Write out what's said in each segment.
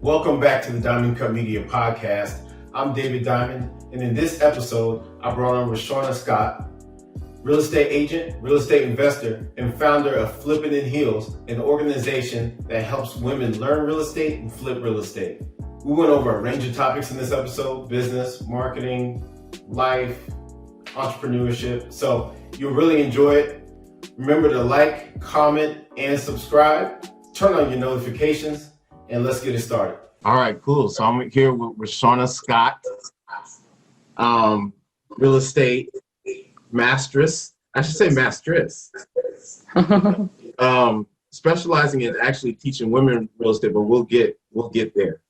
Welcome back to the Diamond Cut Media Podcast. I'm David Diamond, and in this episode, I brought on Rashauna Scott, real estate agent, real estate investor, and founder of Flippin In Heels, an organization that helps women learn real estate and flip real estate. We went over a range of topics in this episode: business, marketing, life, entrepreneurship. So you'll really enjoy it. Remember to like, comment, and subscribe. Turn on your notifications, and let's get it started. All right, cool. So I'm here with Rashauna Scott, real estate mastress. I should say mastress. Specializing in actually teaching women real estate, but we'll get there.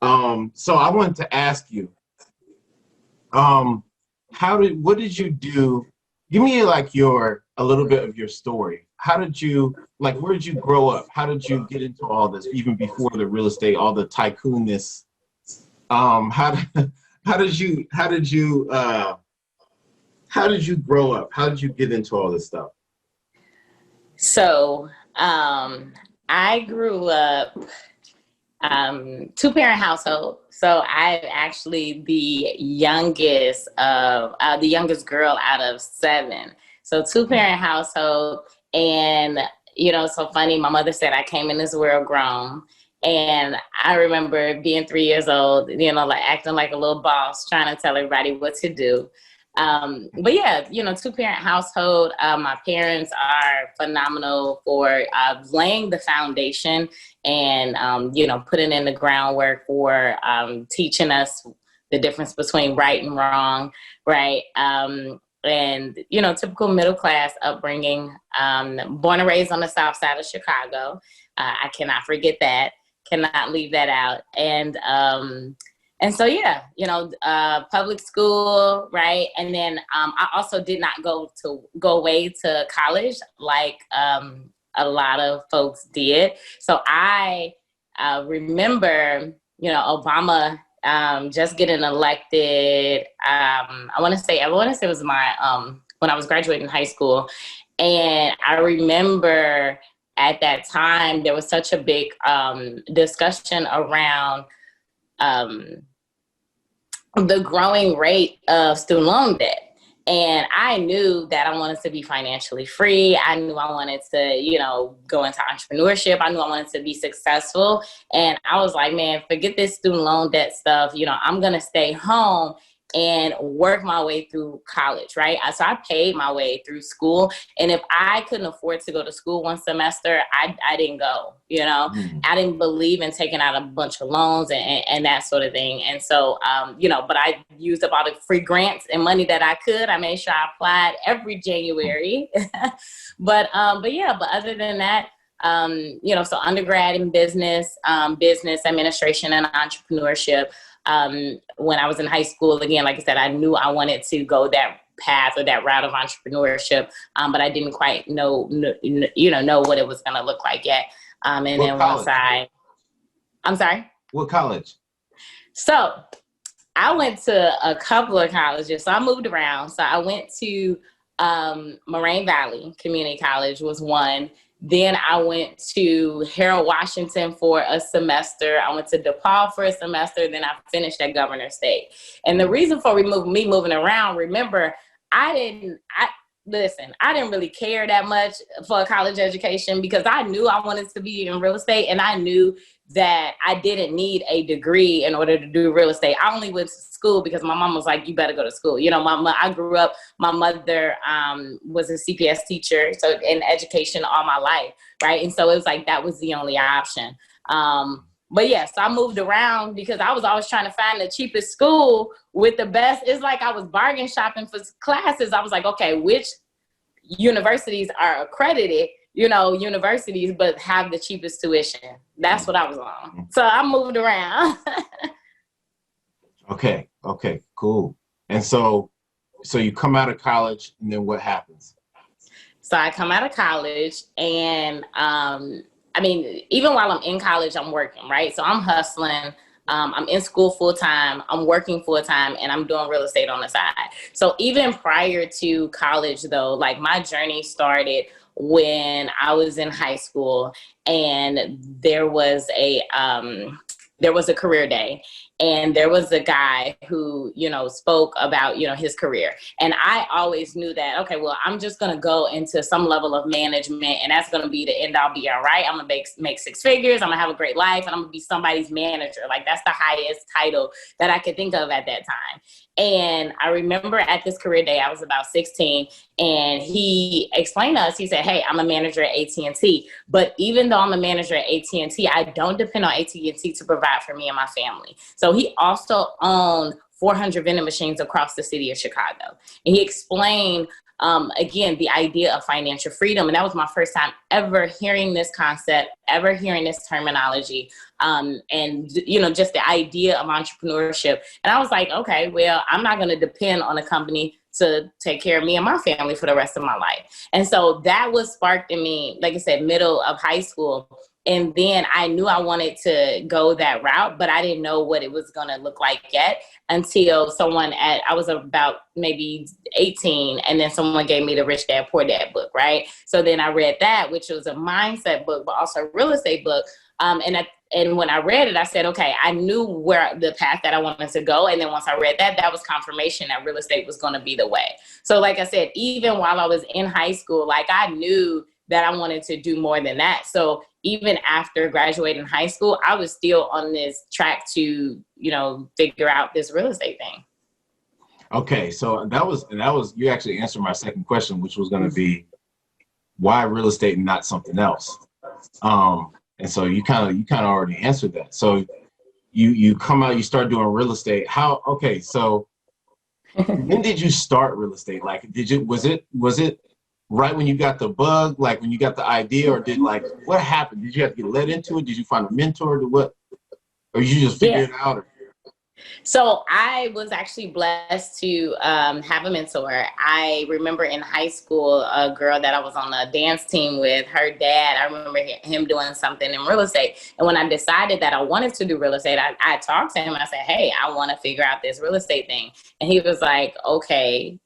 So I wanted to ask you, what did you do? Give me a little bit of your story. How did you, where did you grow up? How did you get into all this, even before the real estate, all the tycoonness? How did you grow up? How did you get into all this stuff? So, I grew up, two-parent household. So I'm actually the youngest girl out of 7. So two-parent household. And, so funny, my mother said I came in this world grown. And I remember being 3 years old, acting like a little boss, trying to tell everybody what to do. But yeah, two-parent household. My parents are phenomenal for laying the foundation and, putting in the groundwork for teaching us the difference between right and wrong, right? And, typical middle-class upbringing, born and raised on the south side of Chicago. I cannot forget that, cannot leave that out. And so, yeah, public school, right? And then I also did not go away to college like a lot of folks did. So I remember, Obama just getting elected. I want to say it was my when I was graduating high school, and I remember at that time there was such a big discussion around the growing rate of student loan debt. And I knew that I wanted to be financially free. I knew I wanted to, go into entrepreneurship. I knew I wanted to be successful. And I was like, man, forget this student loan debt stuff. I'm going to stay home and work my way through college, right? So I paid my way through school. And if I couldn't afford to go to school one semester, I didn't go, I didn't believe in taking out a bunch of loans and that sort of thing. And so, but I used up all the free grants and money that I could. I made sure I applied every January. But other than that, so undergrad in business administration and entrepreneurship. When I was in high school, again, like I said, I knew I wanted to go that path or that route of entrepreneurship, but I didn't quite know what it was going to look like yet. And what then college? I'm sorry? What college? So I went to a couple of colleges. So I moved around. So I went to Moraine Valley Community College was one. Then I went to Harold Washington for a semester. I went to DePaul for a semester. Then I finished at Governor State. And the reason for me moving around, remember, I didn't really care that much for a college education because I knew I wanted to be in real estate, and I knew that I didn't need a degree in order to do real estate. I only went to school because my mom was like, you better go to school. I grew up, my mother was a CPS teacher, so in education all my life, right? And so it was like, that was the only option. But yeah, so I moved around because I was always trying to find the cheapest school with the best. It's like I was bargain shopping for classes. I was like, okay, which universities are accredited, universities, but have the cheapest tuition. That's what I was on. So I moved around. Okay, cool. And so you come out of college, and then what happens? So I come out of college, and even while I'm in college, I'm working, right? So I'm hustling. I'm in school full time, I'm working full time, and I'm doing real estate on the side. So even prior to college though, my journey started when I was in high school, and there was there was a career day, and there was a guy who, spoke about, his career. And I always knew that, okay, well, I'm just going to go into some level of management, and that's going to be the end all be all, right? I'm going to make six figures. I'm going to have a great life, and I'm going to be somebody's manager. Like, that's the highest title that I could think of at that time. And I remember at this career day, I was about 16, and he explained to us, he said, hey, I'm a manager at AT&T, but even though I'm a manager at AT&T, I don't depend on AT&T to provide for me and my family. So he also owned 400 vending machines across the city of Chicago. And he explained, again, the idea of financial freedom. And that was my first time ever hearing this concept, ever hearing this terminology, and, just the idea of entrepreneurship. And I was like, okay, well, I'm not going to depend on a company to take care of me and my family for the rest of my life. And so that was sparked in me, like I said, middle of high school. And then I knew I wanted to go that route, but I didn't know what it was going to look like yet until I was about maybe 18, and then someone gave me the Rich Dad, Poor Dad book, right? So then I read that, which was a mindset book, but also a real estate book. And when I read it, I said, okay, I knew where the path that I wanted to go. And then once I read that, that was confirmation that real estate was going to be the way. So like I said, even while I was in high school, like I knew that I wanted to do more than that. So even after graduating high school, I was still on this track to, figure out this real estate thing. Okay. So that was, you actually answered my second question, which was going to be why real estate and not something else? And so you kind of already answered that. So you come out, you start doing real estate. So when did you start real estate? Like, was it right when you got the bug, like when you got the idea, or what happened? Did you have to get led into it? Did you find a mentor to what, or you just figure it out? So I was actually blessed to have a mentor. I remember in high school, a girl that I was on the dance team with, her dad, I remember him doing something in real estate. And when I decided that I wanted to do real estate, I talked to him. I said, hey, I want to figure out this real estate thing. And he was like, okay,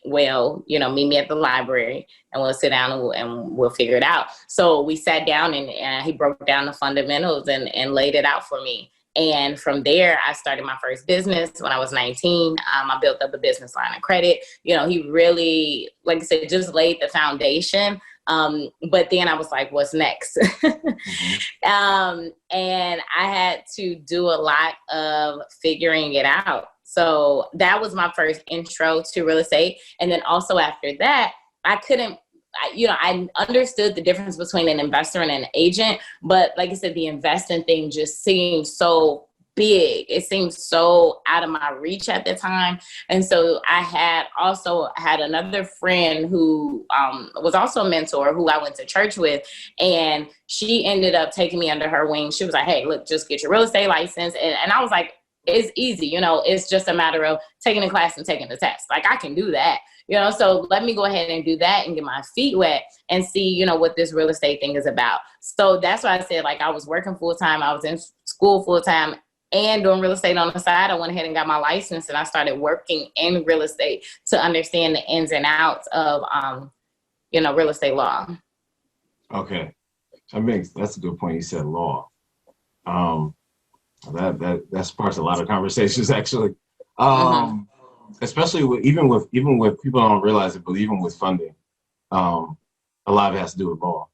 well, meet me at the library and we'll sit down and we'll figure it out. So we sat down and he broke down the fundamentals and laid it out for me. And from there, I started my first business when I was 19. I built up a business line of credit. He really, like I said, just laid the foundation. But then I was like, what's next? And I had to do a lot of figuring it out. So that was my first intro to real estate. And then also after that, I understood the difference between an investor and an agent, but like I said, the investing thing just seemed so big. It seemed so out of my reach at the time. And so I had also had another friend who was also a mentor who I went to church with, and she ended up taking me under her wing. She was like, hey, look, just get your real estate license. And I was like, it's easy, it's just a matter of taking a class and taking the test. Like, I can do that. So let me go ahead and do that and get my feet wet and see, what this real estate thing is about. So that's why I said, like, I was working full time. I was in school full time and doing real estate on the side. I went ahead and got my license, and I started working in real estate to understand the ins and outs of, real estate law. Okay. That's a good point. You said law. That sparks a lot of conversations, actually. Especially even with people don't realize it, but even with funding, a lot of it has to do with law.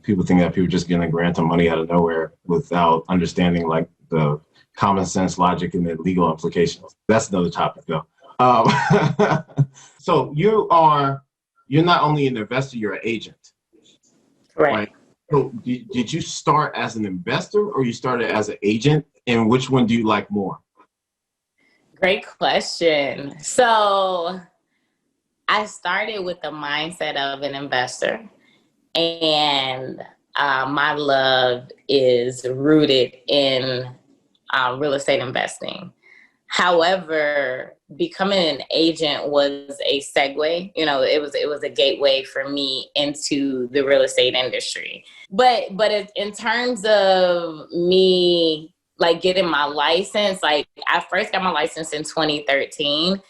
People think that people just getting a grant of money out of nowhere without understanding like the common sense logic and the legal implications. That's another topic though. So you're not only an investor, you're an agent. Right. So did you start as an investor or you started as an agent, and which one do you like more? Great question. So I started with the mindset of an investor, and my love is rooted in real estate investing. However, becoming an agent was a segue. It was a gateway for me into the real estate industry. But in terms of me, like, getting my license, like, I first got my license in 2013,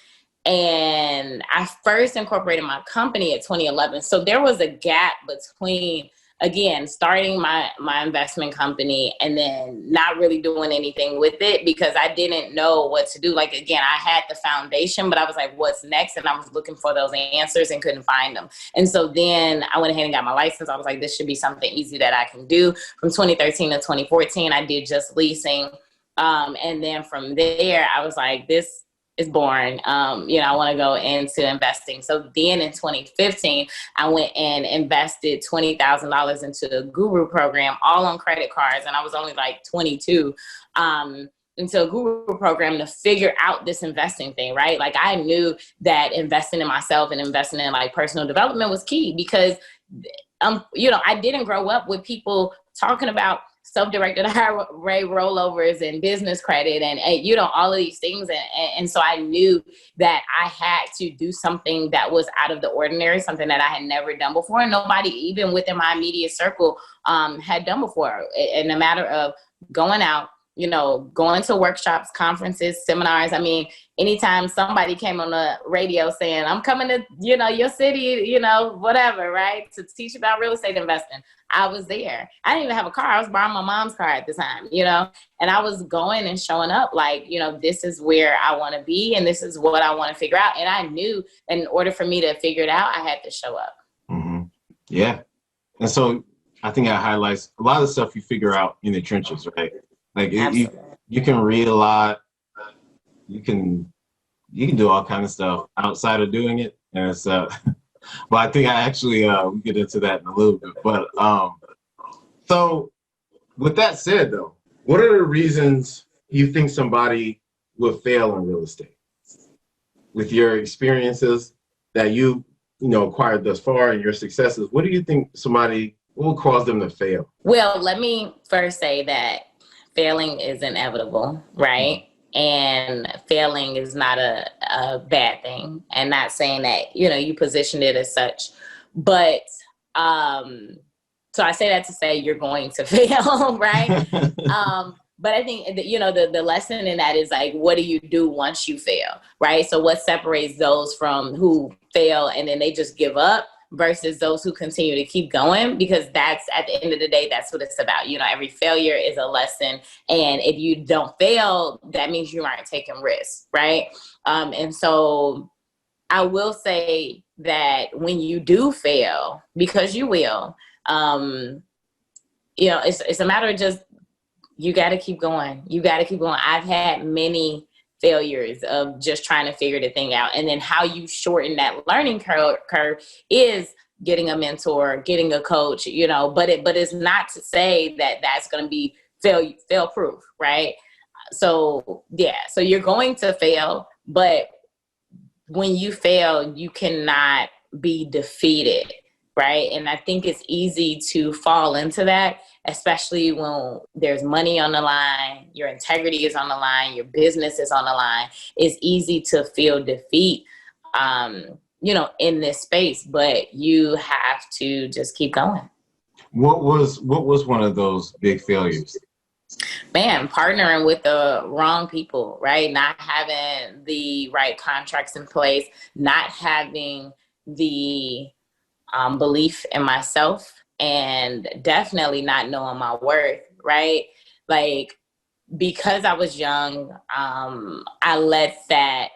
and I first incorporated my company at 2011. So there was a gap between again, starting my investment company and then not really doing anything with it because I didn't know what to do. Like, again, I had the foundation, but I was like, what's next? And I was looking for those answers and couldn't find them. And so then I went ahead and got my license. I was like, this should be something easy that I can do. From 2013 to 2014, I did just leasing. And then from there, I was like, this is boring. I want to go into investing. So then in 2015, I went and invested $20,000 into a guru program, all on credit cards. And I was only like 22, into a guru program to figure out this investing thing, right? Like, I knew that investing in myself and investing in like personal development was key because, I didn't grow up with people talking about self-directed IRA rollovers and business credit and all of these things. And so I knew that I had to do something that was out of the ordinary, something that I had never done before. And nobody, even within my immediate circle, had done before. In a matter of going out, going to workshops, conferences, seminars. I mean, anytime somebody came on the radio saying, I'm coming to, your city, whatever, right, to teach about real estate investing, I was there. I didn't even have a car. I was borrowing my mom's car at the time, and I was going and showing up like, this is where I want to be and this is what I want to figure out. And I knew that in order for me to figure it out, I had to show up. Mm-hmm. Yeah. And so I think that highlights a lot of the stuff you figure out in the trenches, right? Like you can read a lot, you can do all kind of stuff outside of doing it, and it's but I think I actually we'll get into that in a little bit. But so with that said, though, what are the reasons you think somebody will fail in real estate? With your experiences that you acquired thus far and your successes, what do you think what will cause them to fail? Well, let me first say that failing is inevitable, right? And failing is not a bad thing. And not saying that, you positioned it as such. But so I say that to say you're going to fail, right? But I think, the lesson in that is like, what do you do once you fail, right? So what separates those from who fail and then they just give up versus those who continue to keep going, because that's, at the end of the day, that's what it's about. Every failure is a lesson. And if you don't fail, that means you aren't taking risks, right? And so I will say that when you do fail, because you will, it's a matter of just, you got to keep going. You got to keep going. I've had many failures of just trying to figure the thing out. And then how you shorten that learning curve is getting a mentor, getting a coach, but it's not to say that that's going to be fail proof, right? So yeah, so you're going to fail, but when you fail, you cannot be defeated, right? And I think it's easy to fall into that, especially when there's money on the line, your integrity is on the line, your business is on the line. It's easy to feel defeat, in this space, but you have to just keep going. What was one of those big failures? Man, partnering with the wrong people, right? Not having the right contracts in place, not having the belief in myself, and definitely not knowing my worth, right? Like, because I was young, I let that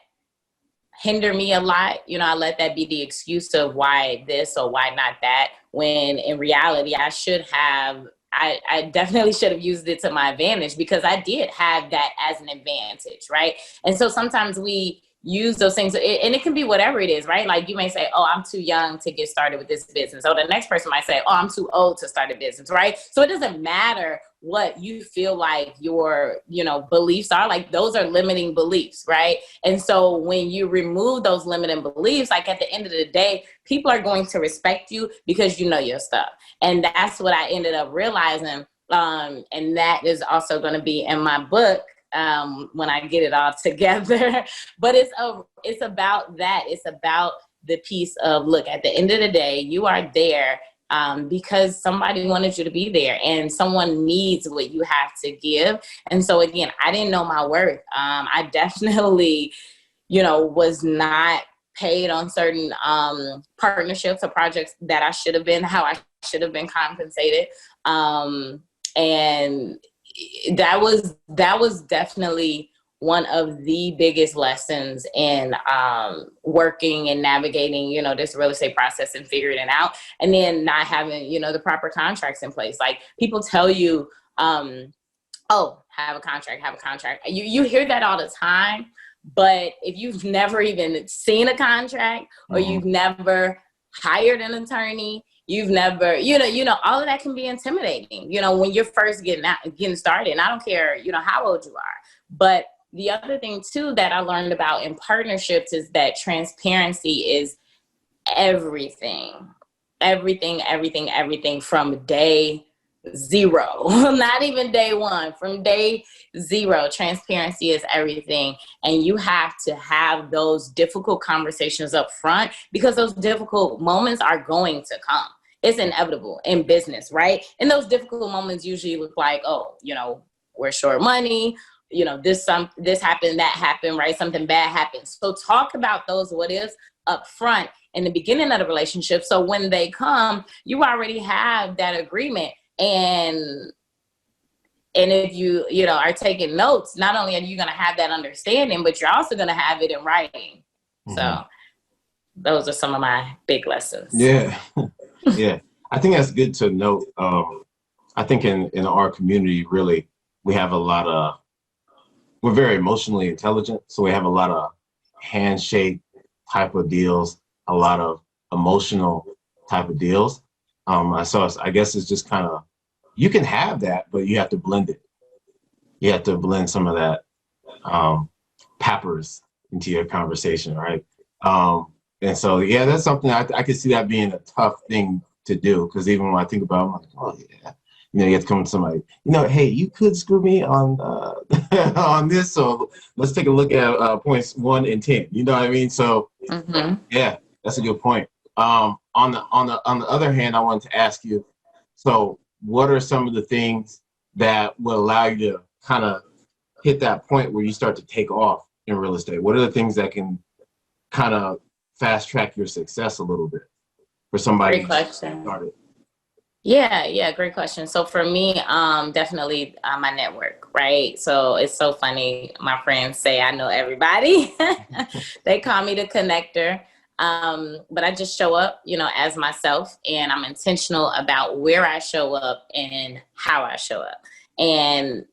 hinder me a lot. I let that be the excuse of why this or why not that, when in reality, I definitely should have used it to my advantage, because I did have that as an advantage, right? And so sometimes we use those things, and it can be whatever it is, right? Like, you may say, oh, I'm too young to get started with this business. Or the next person might say, oh, I'm too old to start a business, right? So it doesn't matter what you feel like your, beliefs are. Like, those are limiting beliefs, right? And so when you remove those limiting beliefs, like, at the end of the day, people are going to respect you because you know your stuff. And that's what I ended up realizing. And that is also going to be in my book, when I get it all together. But it's about that. It's about the piece of, look, at the end of the day, you are there because somebody wanted you to be there, and someone needs what you have to give. And so again, I didn't know my worth. I definitely, was not paid on certain partnerships or projects that I should have been, how I should have been compensated. And that was definitely one of the biggest lessons in working and navigating, this real estate process and figuring it out. And then not having, the proper contracts in place. Like, people tell you, oh, have a contract. You hear that all the time, but if you've never even seen a contract, or you've never hired an attorney, you've never, all of that can be intimidating, when you're first getting started. And I don't care, how old you are. But the other thing too that I learned about in partnerships is that transparency is everything from day zero, not even day one, from day zero. Transparency is everything. And you have to have those difficult conversations up front, because those difficult moments are going to come. It's inevitable in business, right? And those difficult moments usually look like, oh, we're short money, this happened, that happened, right? Something bad happened. So talk about those what ifs up front in the beginning of the relationship. So when they come, you already have that agreement. And if you are taking notes, not only are you going to have that understanding, but you're also going to have it in writing. So those are some of my big lessons. Yeah. Yeah. I think that's good to note. I think in our community, really, we're very emotionally intelligent. So we have a lot of handshake type of deals, a lot of emotional type of deals. I guess it's just kind of, you can have that, but you have to blend it. You have to blend some of that peppers into your conversation, right? And so, yeah, that's something I could see that being a tough thing to do, because even when I think about it, I'm like, oh yeah, you have to come to somebody, hey, you could screw me on on this, so let's take a look at points 1 and 10. You know what I mean? So yeah, that's a good point. On the other hand, I wanted to ask you, so what are some of the things that will allow you to kind of hit that point where you start to take off in real estate? What are the things that can kind of fast track your success a little bit for somebody? Great question. Yeah, great question. So for me, definitely my network, right? So it's so funny. My friends say I know everybody. They call me the connector. But I just show up, as myself, and I'm intentional about where I show up and how I show up. And,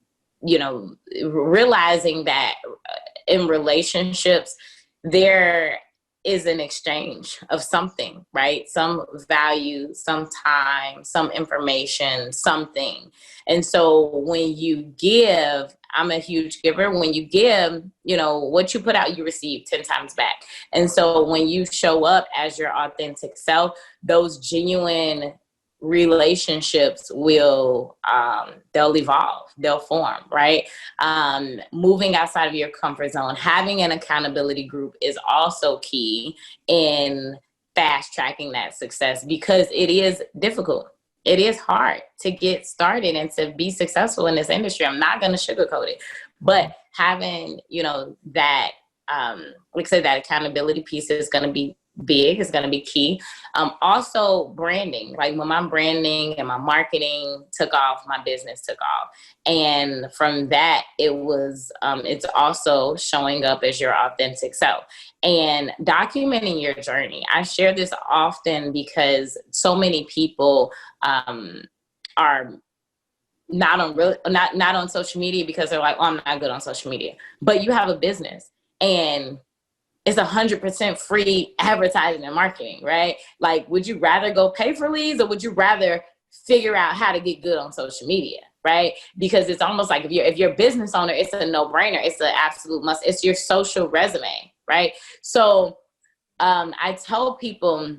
realizing that in relationships, there is an exchange of something, right? Some value, some time, some information, something. And so when you give, I'm a huge giver. When you give, what you put out, you receive 10 times back. And so when you show up as your authentic self, those genuine relationships will, they'll evolve, they'll form, right? Moving outside of your comfort zone, having an accountability group is also key in fast tracking that success, because it is difficult. It is hard to get started and to be successful in this industry. I'm not going to sugarcoat it, but having, that, like I said, that accountability piece is going to be big, is going to be key. Also branding, like when my branding and my marketing took off, my business took off. And from that, it was, it's also showing up as your authentic self and documenting your journey. I share this often because so many people are not on social media because they're like, oh, I'm not good on social media. But you have a business and it's 100% free advertising and marketing, right? Like, would you rather go pay for leads, or would you rather figure out how to get good on social media, right? Because it's almost like if you're a business owner, it's a no-brainer. It's an absolute must. It's your social resume, right? So I tell people,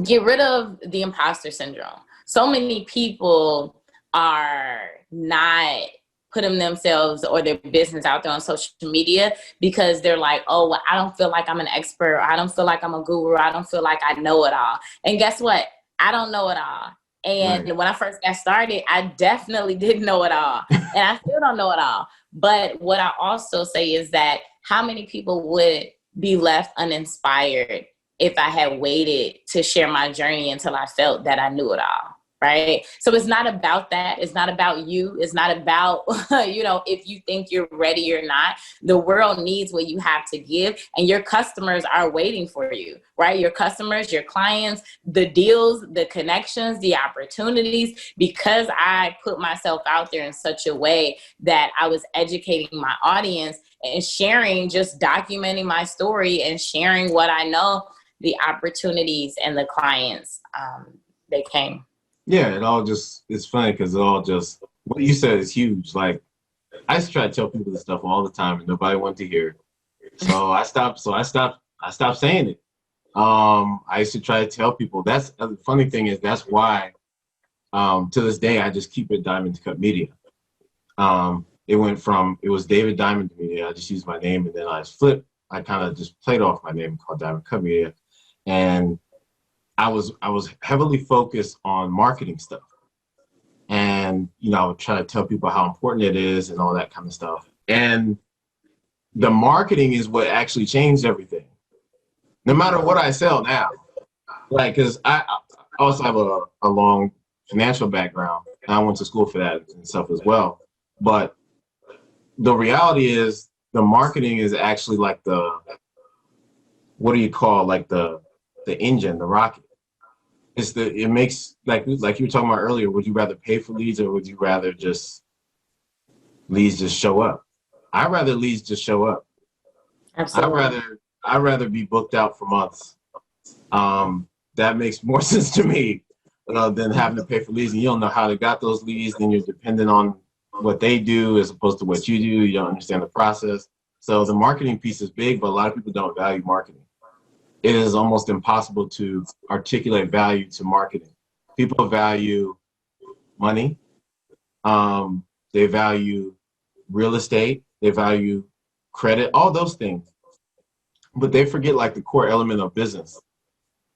get rid of the imposter syndrome. So many people are not putting themselves or their business out there on social media because they're like, oh, well, I don't feel like I'm an expert. Or I don't feel like I'm a guru. I don't feel like I know it all. And guess what? I don't know it all. And when I first got started, I definitely didn't know it all. And I still don't know it all. But what I also say is that how many people would be left uninspired if I had waited to share my journey until I felt that I knew it all. Right. So it's not about that. It's not about you. It's not about, if you think you're ready or not. The world needs what you have to give, and your customers are waiting for you, right? Your customers, your clients, the deals, the connections, the opportunities, because I put myself out there in such a way that I was educating my audience and sharing, just documenting my story and sharing what I know, the opportunities and the clients, they came. Yeah, it's funny because it all just, what you said is huge. Like, I used to try to tell people this stuff all the time and nobody wanted to hear it. So I stopped saying it. I used to try to tell people. That's the funny thing is that's why, to this day, I just keep it Diamond Cut Media. It was David Diamond Media. I just used my name, and then I kind of just played off my name called Diamond Cut Media. And I was heavily focused on marketing stuff. And, I would try to tell people how important it is and all that kind of stuff. And the marketing is what actually changed everything. No matter what I sell now, like, because I also have a long financial background, and I went to school for that and stuff as well. But the reality is the marketing is actually like what do you call, like the engine, the rocket. It makes, like you were talking about earlier, would you rather pay for leads or would you rather leads just show up? I'd rather leads just show up. Absolutely. I'd rather be booked out for months. That makes more sense to me than having to pay for leads, and you don't know how they got those leads. Then you're dependent on what they do as opposed to what you do. You don't understand the process. So the marketing piece is big, but a lot of people don't value marketing. It is almost impossible to articulate value to marketing. People value money. They value real estate. They value credit, all those things. But they forget like the core element of business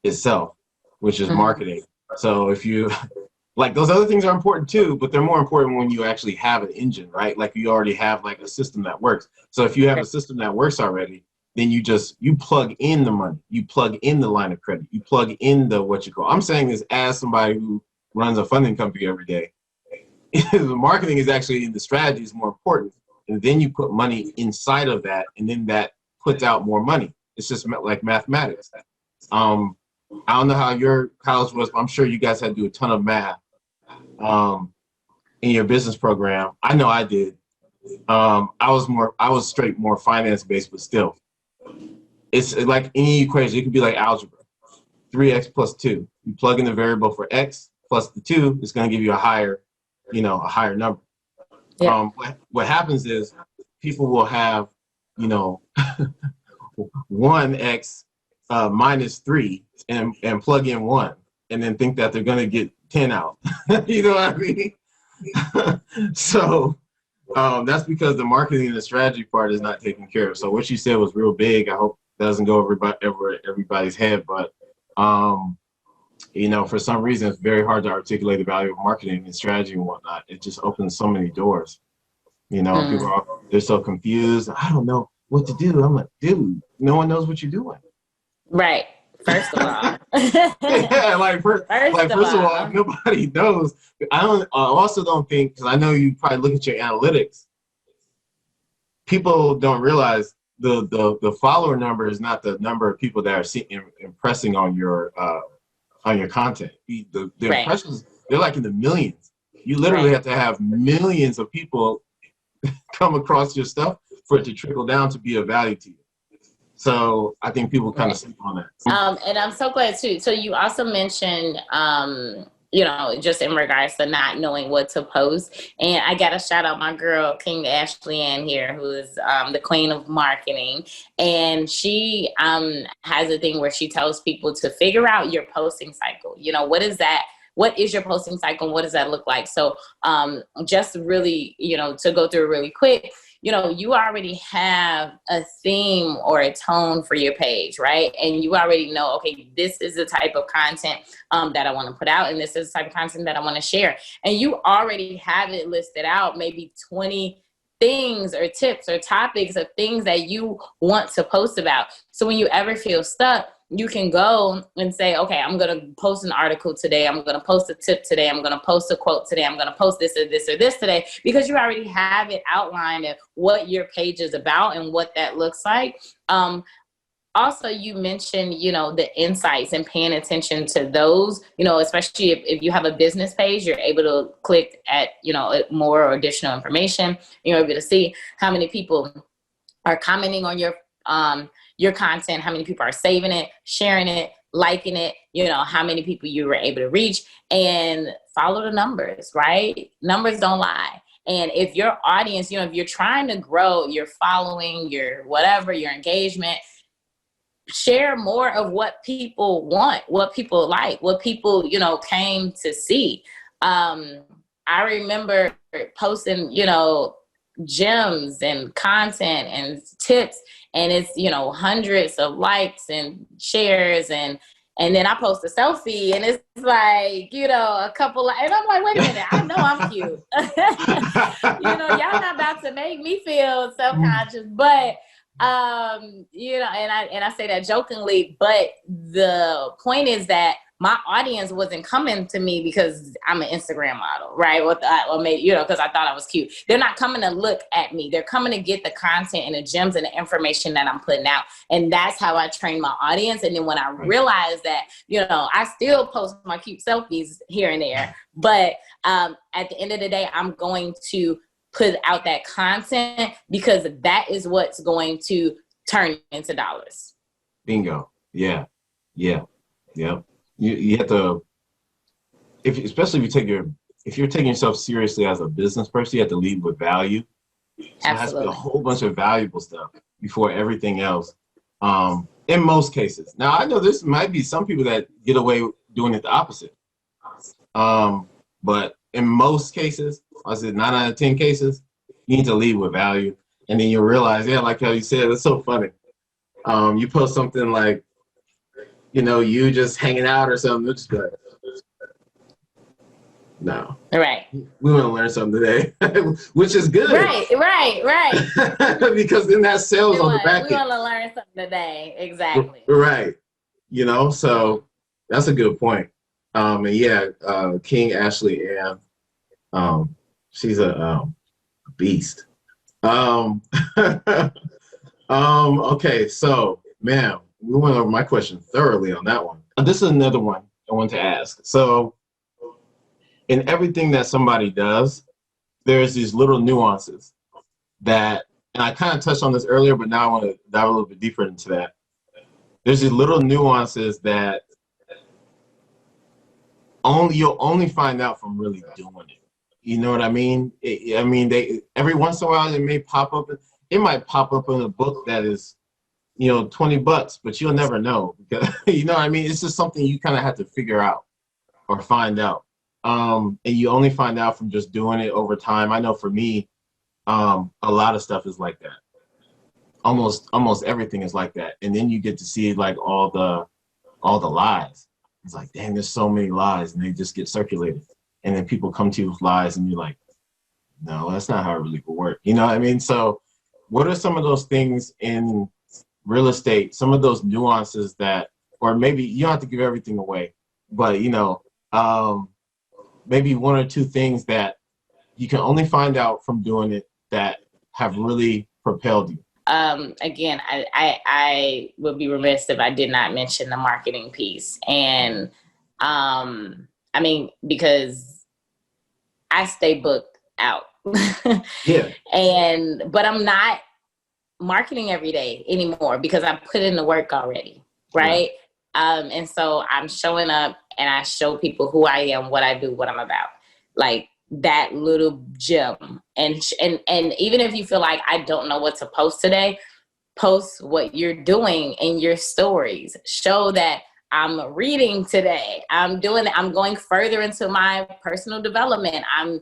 itself, which is marketing. So if you, like, those other things are important too, but they're more important when you actually have an engine, right? Like you already have like a system that works. So if you have a system that works already, then you plug in the money, you plug in the line of credit, you plug in I'm saying this as somebody who runs a funding company every day. The marketing is actually, in the strategy is more important. And then you put money inside of that, and then that puts out more money. It's just like mathematics. I don't know how your college was, but I'm sure you guys had to do a ton of math in your business program. I know I did. I was straight more finance based, but still. It's like any equation. It could be like algebra. 3x plus 2. You plug in the variable for x plus the 2, it's going to give you a higher number. Yeah. What happens is people will have, 1x minus 3 and plug in 1 and then think that they're going to get 10 out. You know what I mean? So that's because the marketing and the strategy part is not taken care of. So what you said was real big. I hope that doesn't go over everybody's head, but for some reason it's very hard to articulate the value of marketing and strategy and whatnot. It just opens so many doors. They're so confused. I don't know what to do. I'm like, dude, no one knows what you're doing. Right. First of all. Yeah, first of all, nobody knows. I also don't think, because I know you probably look at your analytics, people don't realize the follower number is not the number of people that are impressing on your content. The right. Impressions, they're like in the millions. You literally have to have millions of people come across your stuff for it to trickle down to be of value to you. So I think people kind of sleep on that. And I'm so glad too. So you also mentioned, just in regards to not knowing what to post. And I got to shout out my girl, King Ashley Ann here, who is the queen of marketing. And she has a thing where she tells people to figure out your posting cycle. What is that? What is your posting cycle? And what does that look like? So just really, to go through really quick, you already have a theme or a tone for your page, right? And you already know, okay, this is the type of content that I want to put out, and this is the type of content that I want to share. And you already have it listed out, maybe 20 things or tips or topics of things that you want to post about. So when you ever feel stuck, you can go and say, okay, I'm going to post an article today. I'm going to post a tip today. I'm going to post a quote today. I'm going to post this or this or this today, because you already have it outlined of what your page is about and what that looks like. Also, you mentioned, the insights and paying attention to those, especially if you have a business page, you're able to click at, more or additional information. You're able to see how many people are commenting on your content, how many people are saving it, sharing it, liking it, how many people you were able to reach, and follow the numbers, right? Numbers don't lie. And if your audience, if you're trying to grow your following, your whatever, your engagement, share more of what people want, what people like, what people, came to see. I remember posting, gems and content and tips, and it's, hundreds of likes and shares, and then I post a selfie and it's like, a couple, and I'm like, wait a minute, I know I'm cute. Y'all not about to make me feel self-conscious, but and I say that jokingly, but the point is that my audience wasn't coming to me because I'm an Instagram model, right? Or maybe, because I thought I was cute. They're not coming to look at me. They're coming to get the content and the gems and the information that I'm putting out. And that's how I train my audience. And then when I realized that, I still post my cute selfies here and there, but at the end of the day, I'm going to put out that content because that is what's going to turn into dollars. Bingo. Yeah. You have to, especially if you're taking yourself seriously as a business person, you have to lead with value. So it has to be a whole bunch of valuable stuff before everything else. In most cases. Now I know this might be some people that get away doing it the opposite. But in most cases, I said 9 out of 10 cases, you need to lead with value. And then you'll realize, like how you said, it's so funny. You post something like, you just hanging out or something, it's just like, no. Right. We want to learn something today, which is good. Right. Because then that sells on the back end. We want to learn something today. Exactly. Right. So that's a good point. And King Ashley Ann, she's a beast. Okay, so man, we went over my question thoroughly on that one. This is another one I want to ask. So in everything that somebody does, there's these little nuances that, and I kind of touched on this earlier, but now I want to dive a little bit deeper into that. There's these little nuances that you'll only find out from really doing it. You know what I mean? They every once in a while it may pop up. It might pop up in a book that is, $20, but you'll never know because you know what I mean. It's just something you kind of have to figure out or find out, and you only find out from just doing it over time. I know for me, a lot of stuff is like that. Almost everything is like that, and then you get to see like all the lies. It's like, dang, there's so many lies, and they just get circulated. And then people come to you with lies, and you're like, no, that's not how it really would work. You know what I mean? So what are some of those things in real estate, some of those nuances that, or maybe you don't have to give everything away, but, maybe one or two things that you can only find out from doing it that have really propelled you? Again, I would be remiss if I did not mention the marketing piece. And because I stay booked out. Yeah. But I'm not marketing every day anymore because I put in the work already. Right. Yeah. And so I'm showing up and I show people who I am, what I do, what I'm about. Like that little gem. And even if you feel like I don't know what to post today, post what you're doing in your stories. Show that I'm reading today. I'm going further into my personal development. I'm,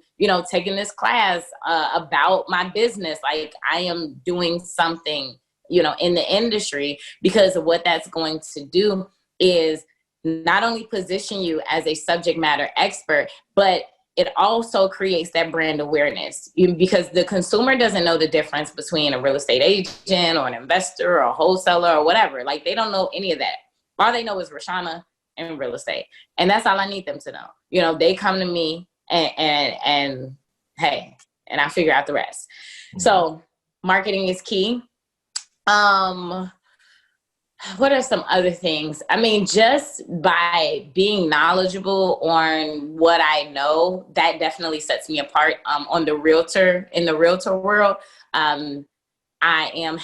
taking this class about my business. Like I am doing something, in the industry, because of what that's going to do is not only position you as a subject matter expert, but it also creates that brand awareness because the consumer doesn't know the difference between a real estate agent or an investor or a wholesaler or whatever. Like, they don't know any of that. All they know is Rashauna and real estate. And that's all I need them to know. You know, they come to me and hey, and I figure out the rest. Mm-hmm. So marketing is key. What are some other things? I mean, just by being knowledgeable on what I know, that definitely sets me apart. In the realtor world, I am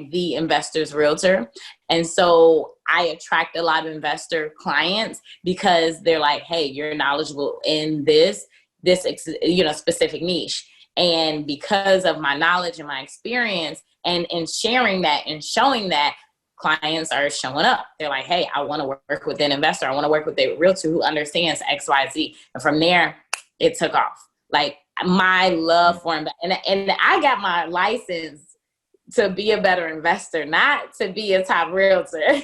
#the investors realtor. And so I attract a lot of investor clients because they're like, hey, you're knowledgeable in this specific niche. And because of my knowledge and my experience and in sharing that and showing that, clients are showing up. They're like, hey, I want to work with an investor. I want to work with a realtor who understands XYZ. And from there, it took off. Like, my love for him. And I got my license to be a better investor, not to be a top realtor.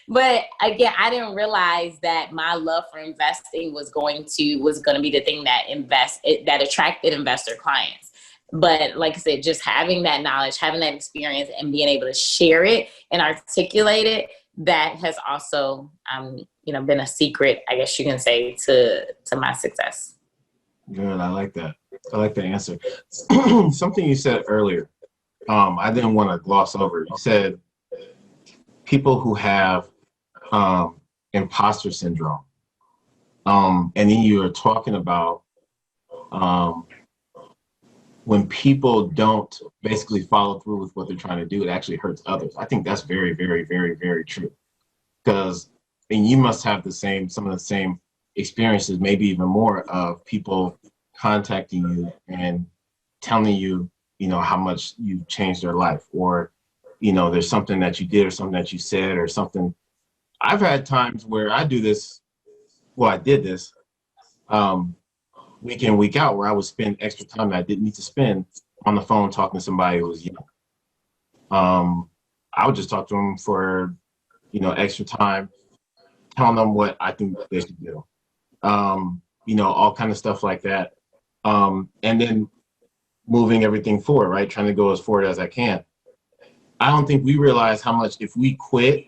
But again, I didn't realize that my love for investing was going to be the thing that attracted investor clients. But like I said, just having that knowledge, having that experience, and being able to share it and articulate it, that has also, been a secret, I guess you can say, to my success. Good. I like that. I like the answer. Something you said earlier, I didn't want to gloss over. You said people who have imposter syndrome. And then you were talking about when people don't basically follow through with what they're trying to do, it actually hurts others. I think that's very, very, very, very true. Because, and you must have some of the same experiences, maybe even more, of people contacting you and telling you, how much you've changed their life, or, there's something that you did or something that you said or something. I've had times where I did this, week in, week out, where I would spend extra time that I didn't need to spend on the phone talking to somebody who was young. I would just talk to them for, extra time, telling them what I think they should do. All kind of stuff like that. And then moving everything forward, right? Trying to go as forward as I can. I don't think we realize how much, if we quit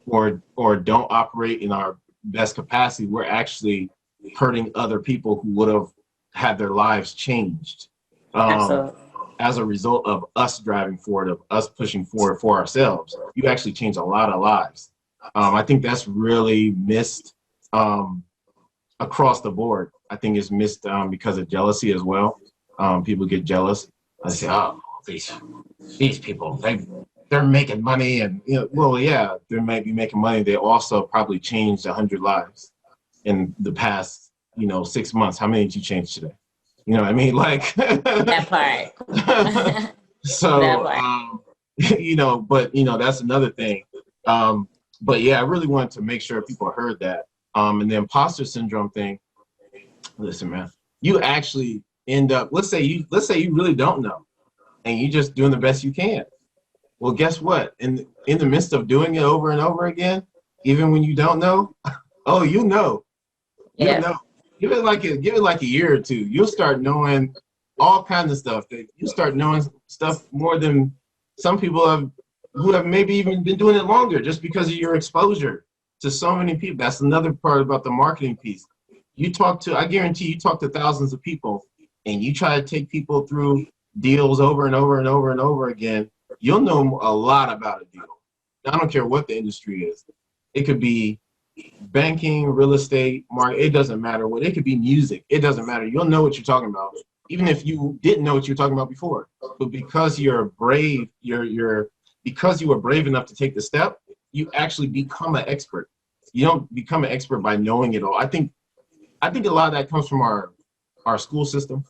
or don't operate in our best capacity, we're actually hurting other people who would have had their lives changed as a result of us driving forward, of us pushing forward for ourselves. You actually change a lot of lives. I think that's really missed across the board. I think it's missed because of jealousy as well. People get jealous. I say, oh, these people, they're making money, and well, yeah, they might be making money. They also probably changed 100 lives in the past, 6 months. How many did you change today? You know what I mean? Like that part. So, that but that's another thing. But yeah, I really wanted to make sure people heard that. And the imposter syndrome thing. Listen, man, you actually end up. Let's say you really don't know, and you're just doing the best you can. Well, guess what? In the midst of doing it over and over again, even when you don't know, oh, you know. Yeah. You know. Give it like a year or two. You'll start knowing all kinds of stuff. You start knowing stuff more than some people who have maybe even been doing it longer, just because of your exposure to so many people. That's another part about the marketing piece. I guarantee you talk to thousands of people, and you try to take people through deals over and over and over and over again. You'll know a lot about a deal. I don't care what the industry is. It could be banking, real estate, market, it doesn't matter what. It could be music. It doesn't matter. You'll know what you're talking about, even if you didn't know what you were talking about before. But because you're brave, because you were brave enough to take the step, you actually become an expert. You don't become an expert by knowing it all. I think a lot of that comes from our school system.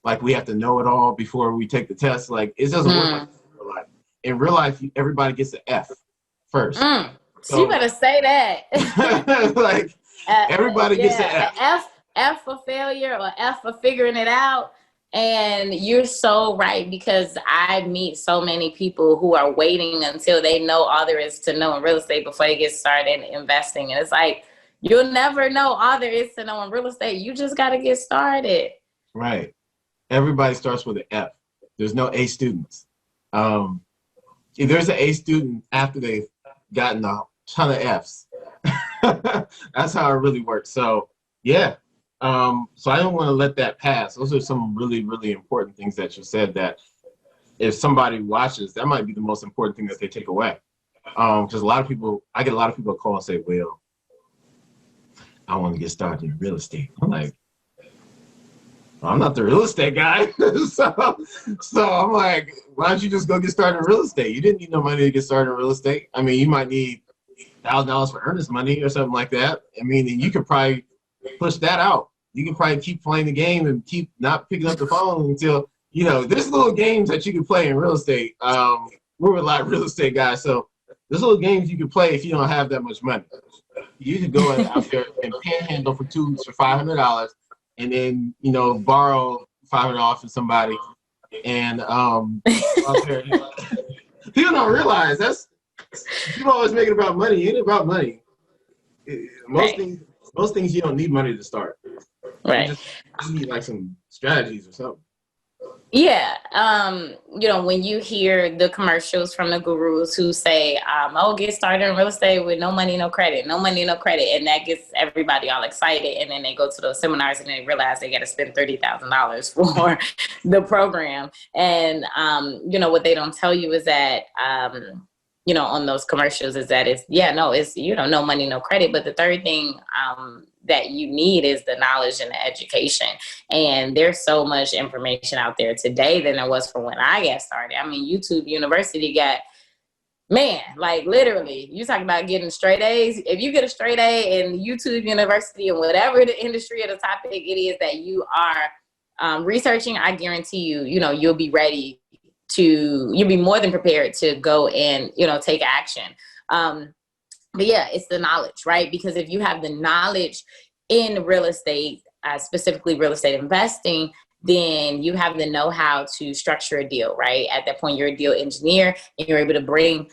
Like, we have to know it all before we take the test. Like, it doesn't work like that in real life. In real life, everybody gets an F first. So you better say that. Like, everybody gets an F. F for failure or F for figuring it out. And you're so right, because I meet so many people who are waiting until they know all there is to know in real estate before they get started investing. And it's like, You'll never know all there is to know in real estate. You just got to get started. Right. Everybody starts with an F. There's no A students. If there's an A student after they've gotten a ton of Fs. That's how it really works. So yeah. So I don't want to let that pass. Those are some really, really important things that you said that if somebody watches, that might be the most important thing that they take away. Because I get a lot of people call and say, well, I want to get started in real estate. I'm like, well, I'm not the real estate guy. so I'm like, why don't you just go get started in real estate? You didn't need no money to get started in real estate. I mean, you might need $1,000 for earnest money or something like that. I mean, and you could probably push that out. You can probably keep playing the game and keep not picking up the phone until, there's little games that you can play in real estate. We're a lot of real estate guys. So there's little games you can play if you don't have that much money. You could go out there and panhandle for 2 weeks for $500 and then, borrow $500 from somebody. And out there, people don't realize people always make it about money. It ain't about money. Most things you don't need money to start. Right. You just need like some strategies or something. Yeah. When you hear the commercials from the gurus who say, get started in real estate with no money, no credit, no money, no credit. And that gets everybody all excited. And then they go to those seminars and they realize they got to spend $30,000 for the program. And, what they don't tell you is that, on those commercials is that it's no money, no credit. But the third thing that you need is the knowledge and the education. And there's so much information out there today than there was from when I got started. I mean, YouTube University got, literally, you talking about getting straight A's. If you get a straight A in YouTube University and whatever the industry or the topic it is that you are researching, I guarantee you'll be ready you'll be more than prepared to go and, take action. But yeah, it's the knowledge, right? Because if you have the knowledge in real estate, specifically real estate investing, then you have the know-how to structure a deal, right? At that point, you're a deal engineer and you're able to bring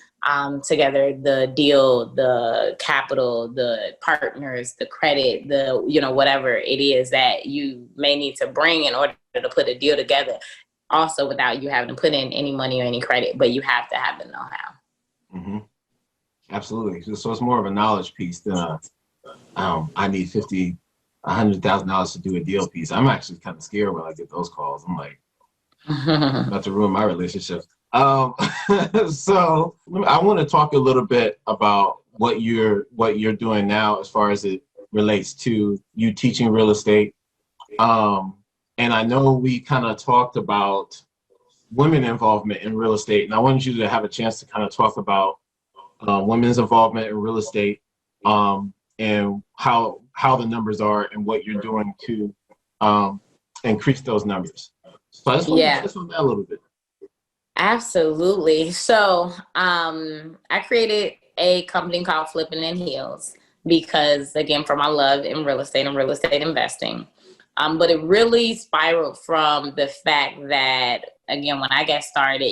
together the deal, the capital, the partners, the credit, the, whatever it is that you may need to bring in order to put a deal together. Also, without you having to put in any money or any credit, but you have to have the know-how. Mm-hmm. Absolutely. So it's more of a knowledge piece than I need $100,000 to do a deal piece. I'm actually kind of scared when I get those calls. I'm like, about to ruin my relationship. So I want to talk a little bit about what you're doing now as far as it relates to you teaching real estate. And I know we kind of talked about women involvement in real estate, and I wanted you to have a chance to kind of talk about women's involvement in real estate and how the numbers are and what you're doing to increase those numbers. So I just want to touch on that a little bit. Absolutely. So I created a company called Flippin In Heels because, again, for my love in real estate and real estate investing. But it really spiraled from the fact that, again, when I got started,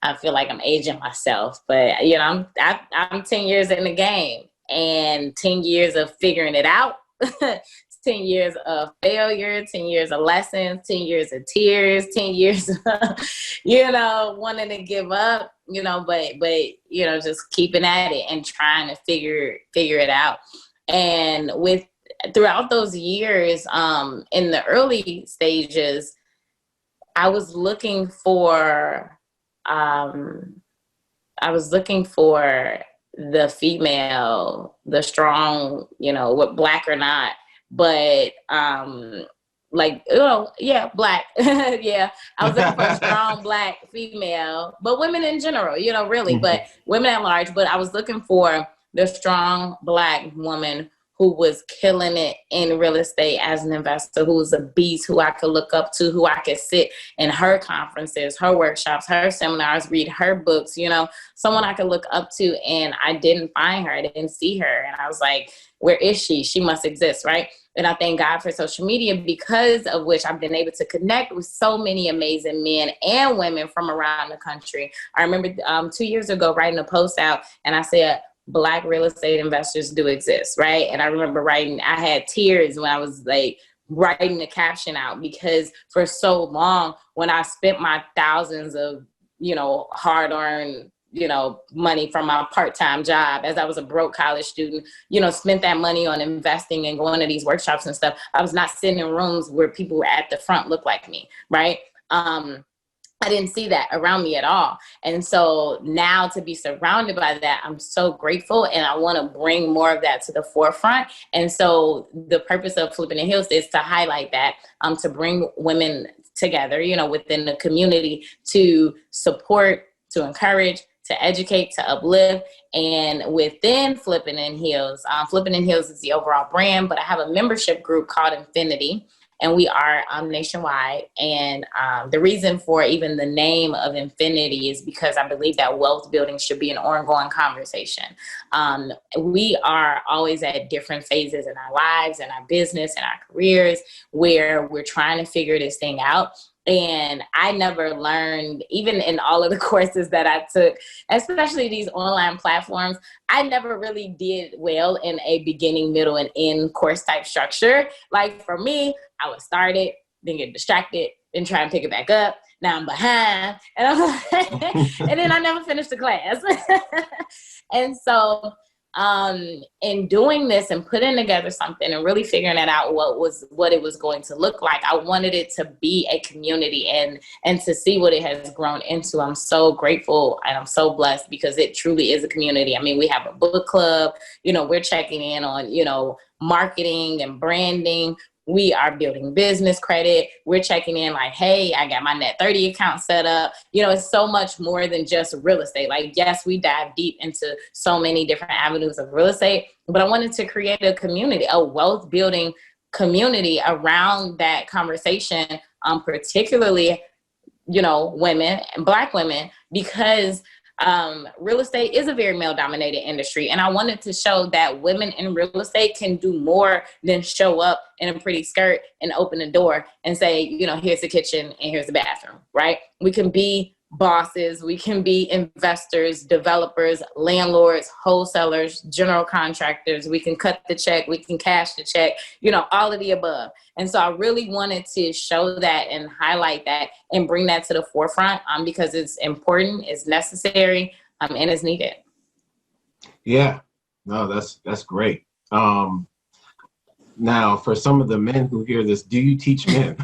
I feel like I'm aging myself, but I'm 10 years in the game and 10 years of figuring it out, 10 years of failure, 10 years of lessons, 10 years of tears, 10 years of, wanting to give up, but just keeping at it and trying to figure it out. And throughout those years, in the early stages, I was looking for the female, the strong, what black or not, but black. Yeah, I was looking for a strong black female, but women in general, really, but women at large. But I was looking for the strong black woman who was killing it in real estate as an investor, who was a beast, who I could look up to, who I could sit in her conferences, her workshops, her seminars, read her books, someone I could look up to. And I didn't find her. I didn't see her. And I was like, where is she? She must exist, right? And I thank God for social media, because of which I've been able to connect with so many amazing men and women from around the country. I remember 2 years ago writing a post out, and I said, Black real estate investors do exist, right? And I remember I had tears when I was like writing the caption out, because for so long, when I spent my thousands of, hard-earned, money from my part-time job as I was a broke college student, spent that money on investing and going to these workshops and stuff, I was not sitting in rooms where people were at the front look like me, right? I didn't see that around me at all. And so now to be surrounded by that, I'm so grateful, and I want to bring more of that to the forefront. And so the purpose of Flippin In Heels is to highlight that, to bring women together, within the community, to support, to encourage, to educate, to uplift. And within Flippin In Heels, Flippin In Heels is the overall brand, but I have a membership group called Infinity, and we are nationwide. And the reason for even the name of Infinity is because I believe that wealth building should be an ongoing conversation. We are always at different phases in our lives and our business and our careers where we're trying to figure this thing out. And I never learned, even in all of the courses that I took, especially these online platforms, I never really did well in a beginning, middle, and end course type structure. Like for me, I would start it, then get distracted, then try and pick it back up. Now I'm behind, and I'm like, and then I never finished the class. And so in doing this and putting together something and really figuring it out what it was going to look like, I wanted it to be a community and to see what it has grown into. I'm so grateful and I'm so blessed because it truly is a community. I mean, we have a book club, we're checking in on, marketing and branding. We are building business credit. We're checking in like, hey, I got my Net 30 account set up. It's so much more than just real estate. Like, yes, we dive deep into so many different avenues of real estate, but I wanted to create a community, a wealth building community around that conversation, particularly, women and Black women, because real estate is a very male dominated industry. And I wanted to show that women in real estate can do more than show up in a pretty skirt and open the door and say, here's the kitchen and here's the bathroom, right? We can be bosses, we can be investors, developers, landlords, wholesalers, general contractors. We can cut the check, we can cash the check, all of the above. And so I really wanted to show that and highlight that and bring that to the forefront because it's important, it's necessary, and it's needed. Yeah, no, that's great. Now, for some of the men who hear this, do you teach men?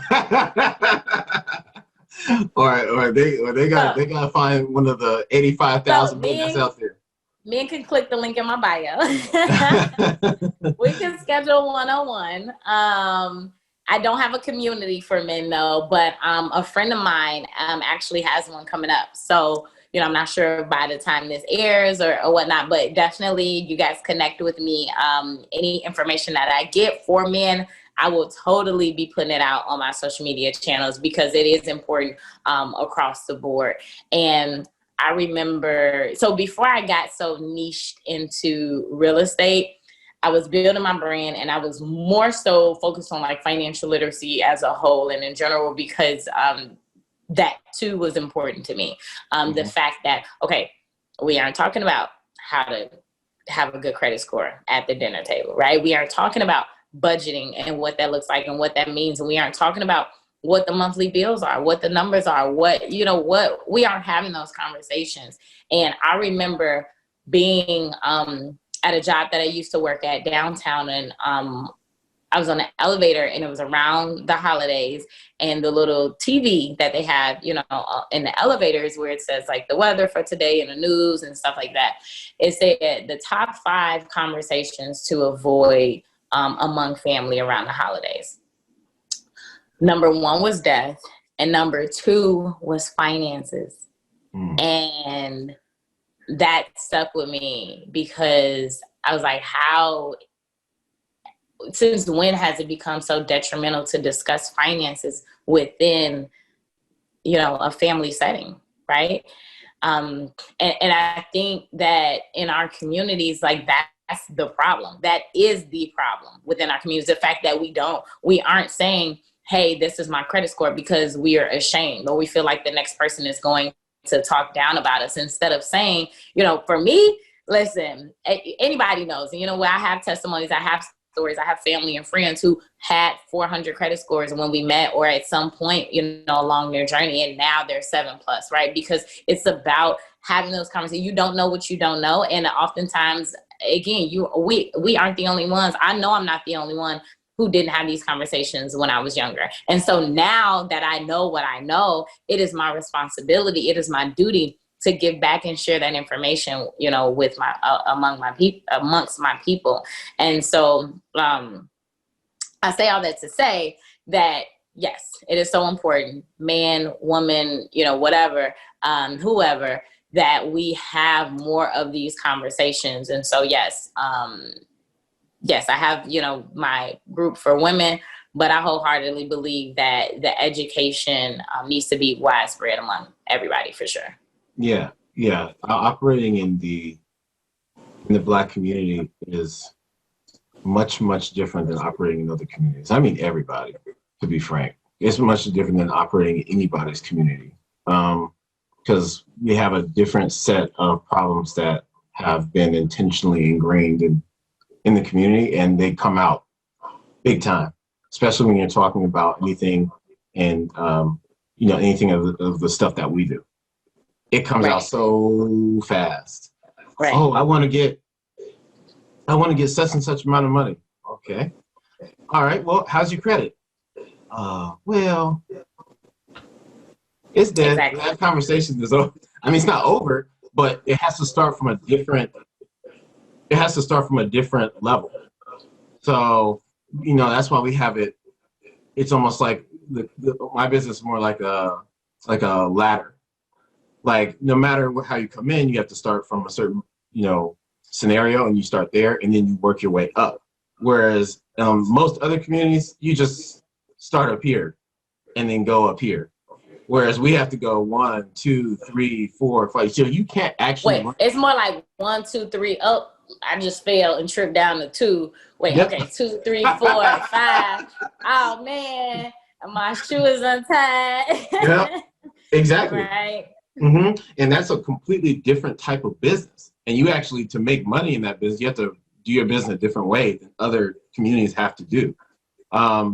or they gotta find one of the 85,000 men that's out there. Men can click the link in my bio. We can schedule one-on-one. I don't have a community for men though, but a friend of mine actually has one coming up. So, I'm not sure by the time this airs or whatnot, but definitely you guys connect with me. Any information that I get for men, I will totally be putting it out on my social media channels because it is important across the board. And I remember, so before I got so niched into real estate, I was building my brand and I was more so focused on like financial literacy as a whole and in general because that too was important to me. The fact that, okay, we aren't talking about how to have a good credit score at the dinner table, right? We aren't talking about budgeting and what that looks like and what that means. And we aren't talking about what the monthly bills are, what the numbers are, what we aren't having those conversations. And I remember being at a job that I used to work at downtown, and I was on an elevator and it was around the holidays, and the little TV that they have, in the elevators where it says like the weather for today and the news and stuff like that. It said the top 5 conversations to avoid among family around the holidays. Number 1 was death, and number 2 was finances. And that stuck with me because I was like, since when has it become so detrimental to discuss finances within, a family setting, right? And I think that in our communities, like that's the problem. That is the problem within our communities. The fact that we aren't saying, hey, this is my credit score because we are ashamed or we feel like the next person is going to talk down about us, instead of saying, for me, listen, anybody knows. And you know what? I have testimonies. I have stories. I have family and friends who had 400 credit scores when we met, or at some point, you know, along their journey, and now they're 7+, right? Because it's about having those conversations. You don't know what you don't know, and oftentimes, again, we aren't the only ones. I know I'm not the only one who didn't have these conversations when I was younger. And so now that I know what I know, it is my responsibility, it is my duty to give back and share that information, you know, with my amongst my people. And so I say all that to say that yes, it is so important, man, woman, you know, whatever, whoever, that we have more of these conversations. And so yes, yes, I have, you know, my group for women, but I wholeheartedly believe that the education needs to be widespread among everybody for sure. Yeah. Operating in the Black community is much, much different than operating in other communities. I mean, everybody, to be frank. It's much different than operating in anybody's community, because we have a different set of problems that have been intentionally ingrained in the community, and they come out big time, especially when you're talking about anything and, you know, anything of the stuff that we do. It comes out so fast. Right. Oh, I want to get such and such amount of money. Okay. All right. Well, how's your credit? Well, it's dead. Exactly. That conversation is over. I mean, it's not over, but it has to start from a different level. So, you know, that's why we have it. It's almost like my business is more like a ladder. Like, no matter how you come in, you have to start from a certain, you know, scenario, and you start there, and then you work your way up. Whereas most other communities, you just start up here and then go up here. Whereas we have to go 1, 2, 3, 4, 5. So you can't actually. Wait, it's more like 1, 2, 3. Oh, I just fell and tripped down to 2. Wait, yep. Okay, 2, 3, 4, 5. Oh man, my shoe is untied. Yep, exactly. Right. Mm-hmm. And that's a completely different type of business. And you actually, to make money in that business, you have to do your business a different way than other communities have to do.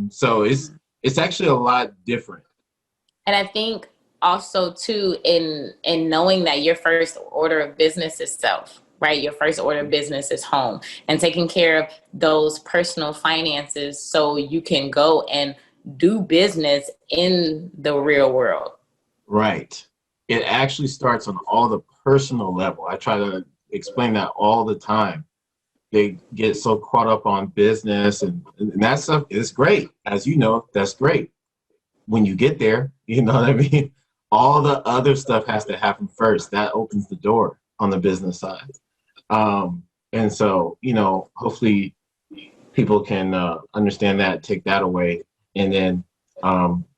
So it's actually a lot different. And I think also too, in knowing that your first order of business is self, right? Your first order of business is home, and taking care of those personal finances so you can go and do business in the real world. Right. It actually starts on all the personal level. I try to explain that all the time. They get so caught up on business and that stuff is great. As you know, that's great. When you get there, you know what I mean? All the other stuff has to happen first. That opens the door on the business side. And so, you know, hopefully people can understand that, take that away. And then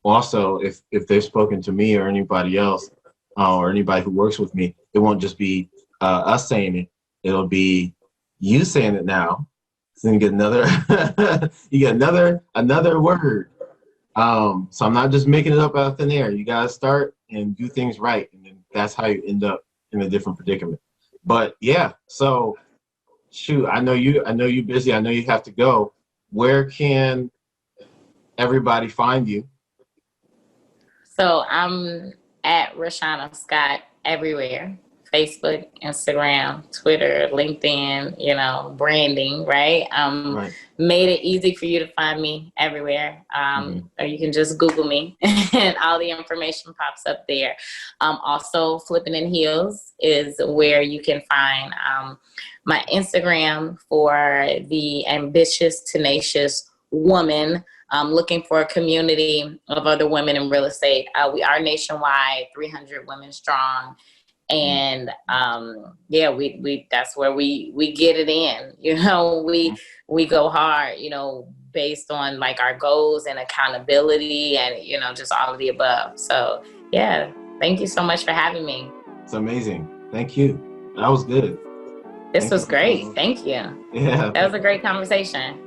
also, if they've spoken to me or anybody else, or anybody who works with me, it won't just be us saying it. It'll be you saying it now. So you get another word. So I'm not just making it up out of thin air. You gotta start and do things right, and then that's how you end up in a different predicament. But yeah, so shoot, I know you're busy. I know you have to go. Where can everybody find you? So I'm at Rashauna Scott everywhere. Facebook, Instagram, Twitter, LinkedIn, you know, branding, right? Right. Made it easy for you to find me everywhere. Or you can just Google me and all the information pops up there. Also, Flippin In Heels is where you can find my Instagram for the ambitious, tenacious woman. Looking for a community of other women in real estate. We are nationwide, 300 women strong. And yeah, we that's where we get it in. You know, we go hard, you know, based on like our goals and accountability and, you know, just all of the above. So yeah, thank you so much for having me. It's amazing. Thank you. That was good. This was great. Thank you. Yeah. That was a great conversation.